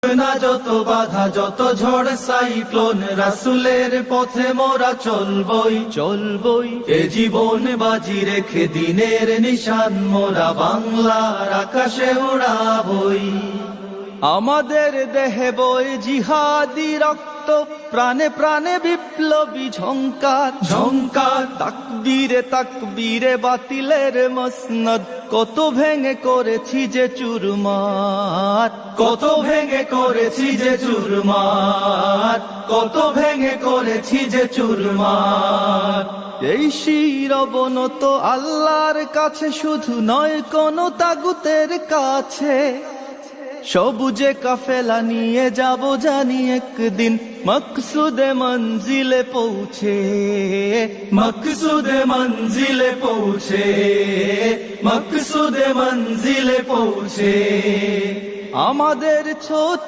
না যত বাধা যত ঝড় সাইক্লোন, রাসূলের পথে মোরা চলবই এ জীবন বাজি রেখে দিনের নিশান মোরা বাংলার আকাশে উড়াবই। আমাদের দেহে বই জিহাদি রক্ত, প্রাণে প্রাণে বিপ্লবী ঝংকার তাকবীরে তাকবীরে বাতিলের মসনদ, কত ভেঙে করেছি যে চুরমার, কত ভেঙে করেছি যে চুরমার, কত ভেঙে করেছি যে চুরমার। এই শির অবনত আল্লাহর কাছে, শুধু নয় কোন তাগুতের কাছে। সবুজে কাফেলা নিয়ে যাব জানি একদিন মকসুদে মঞ্জিলে পৌঁছে, মকসুদে মঞ্জিলে পৌঁছে, মকসুদে মঞ্জিলে পৌঁছে। আমাদের ছোট